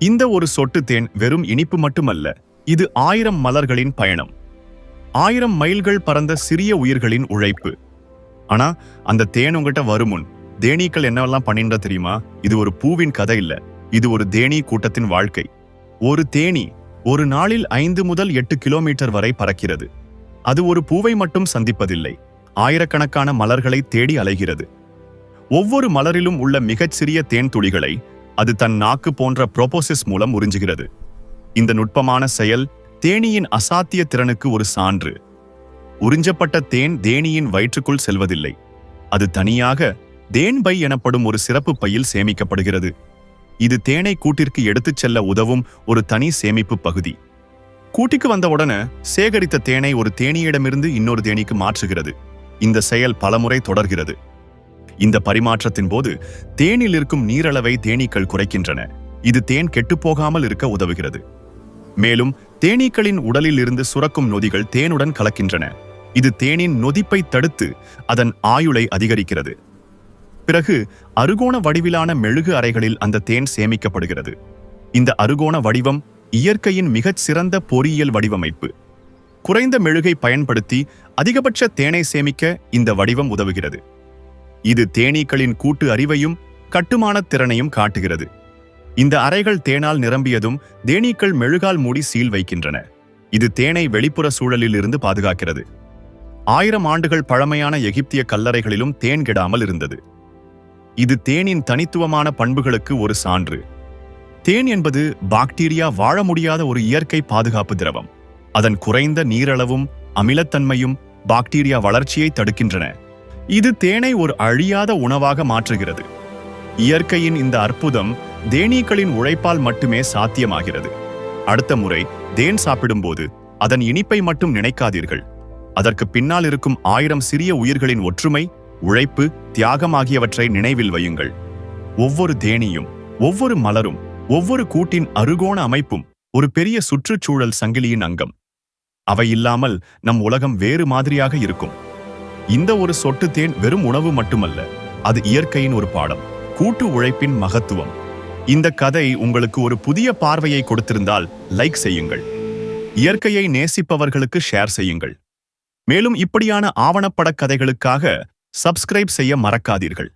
இந்த ஒரு சொட்டு தேன் வெறும் இனிப்பு மட்டுமல்ல, இது 1000 மலர்களின் பயணம். 1000 மைல்கள் பறந்த சிறிய உயிர்களின் உழைப்பு. ஆனா அந்த தேன் உங்ககிட்ட வருமுன் தேனீக்கள் என்னவெல்லாம் பண்ணின்ற தெரியுமா? இது ஒரு பூவின் கதை இல்ல, இது ஒரு தேனீ கூட்டத்தின் வாழ்க்கை. ஒரு தேனீ ஒரு நாளில் 5 முதல் 8 கிலோமீட்டர் வரை பறக்கிறது. அது ஒரு பூவை மட்டும் சந்திப்பதில்லை, ஆயிரக்கணக்கான மலர்களை தேடி அலைகிறது. ஒவ்வொரு மலரிலும் உள்ள மிகச் சிறிய தேன் துளிகளை அது தன் நாக்கு போன்ற ப்ரோபோசிஸ் மூலம் உறிஞ்சுகிறது. இந்த நுட்பமான செயல் தேனீயின் அசாத்திய திறனுக்கு ஒரு சான்று. உறிஞ்சப்பட்ட தேன் தேனீயின் வயிற்றுக்குள் செல்வதில்லை, அது தனியாக தேன் பை எனப்படும் ஒரு சிறப்பு பையில் சேமிக்கப்படுகிறது. இது தேனை கூட்டிற்கு எடுத்துச் செல்ல உதவும் ஒரு தனி சேமிப்பு பகுதி. கூட்டிக்கு வந்தவுடனே சேகரித்த தேனை ஒரு தேனீயிடமிருந்து இன்னொரு தேனீக்கு மாற்றுகிறது. இந்த செயல் பலமுறை தொடர்கிறது. இந்த பரிமாற்றத்தின் போது தேனில் இருக்கும் நீரளவை தேனீக்கள் குறைக்கின்றன. இது தேன் கெட்டுப்போகாமல் இருக்க உதவுகிறது. மேலும் தேனீக்களின் உடலில் இருந்து சுரக்கும் நொதிகள் தேனுடன் கலக்கின்றன. இது தேனின் நொதிப்பை தடுத்து அதன் ஆயுளை அதிகரிக்கிறது. பிறகு அறுகோண வடிவிலான மெழுகு அறைகளில் அந்த தேன் சேமிக்கப்படுகிறது. இந்த அறுகோண வடிவம் இயற்கையின் மிகச் சிறந்த பொறியியல் வடிவமைப்பு. குறைந்த மெழுகை பயன்படுத்தி அதிகபட்ச தேனை சேமிக்க இந்த வடிவம் உதவுகிறது. இது தேனீக்களின் கூட்டு அறிவையும் கட்டுமான திறனையும் காட்டுகிறது. இந்த அறைகள் தேனால் நிரம்பியதும் தேனீக்கள் மெழுகால் மூடி சீல் வைக்கின்றன. இது தேனை வெளிப்புற சூழலில் இருந்து பாதுகாக்கிறது. 1000 ஆண்டுகள் பழமையான எகிப்திய கல்லறைகளிலும் தேன் கெடாமல் இருந்தது. இது தேனின் தனித்துவமான பண்புகளுக்கு ஒரு சான்று. தேன் என்பது பாக்டீரியா வாழ முடியாத ஒரு இயற்கை பாதுகாப்பு திரவம். அதன் குறைந்த நீரளவும் அமிலத்தன்மையும் பாக்டீரியா வளர்ச்சியை தடுக்கின்றன. இது தேனை ஒரு அழியாத உணவாக மாற்றுகிறது. இயற்கையின் இந்த அற்புதம் தேனீக்களின் உழைப்பால் மட்டுமே சாத்தியமாகிறது. அடுத்த முறை தேன் சாப்பிடும்போது அதன் இனிப்பை மட்டும் நினைக்காதீர்கள். அதற்கு பின்னால் இருக்கும் 1000 சிறிய உயிர்களின் ஒற்றுமை, உழைப்பு, தியாகம் ஆகியவற்றை நினைவில் வையுங்கள். ஒவ்வொரு தேனீயும், ஒவ்வொரு மலரும், ஒவ்வொரு கூட்டின் அறுகோண அமைப்பும் ஒரு பெரிய சுற்றுச்சூழல் சங்கிலியின் அங்கம். அவை இல்லாமல் நம் உலகம் வேறு மாதிரியாக இருக்கும். இந்த ஒரு சொட்டு தேன் வெறும் உணவு மட்டுமல்ல, அது இயற்கையின் ஒரு பாடம், கூட்டு உழைப்பின் மகத்துவம். இந்த கதை உங்களுக்கு ஒரு புதிய பார்வையை கொடுத்திருந்தால் லைக் செய்யுங்கள். இயற்கையை நேசிப்பவர்களுக்கு ஷேர் செய்யுங்கள். மேலும் இப்படியான ஆவணப்பட கதைகளுக்காக சப்ஸ்கிரைப் செய்ய மறக்காதீர்கள்.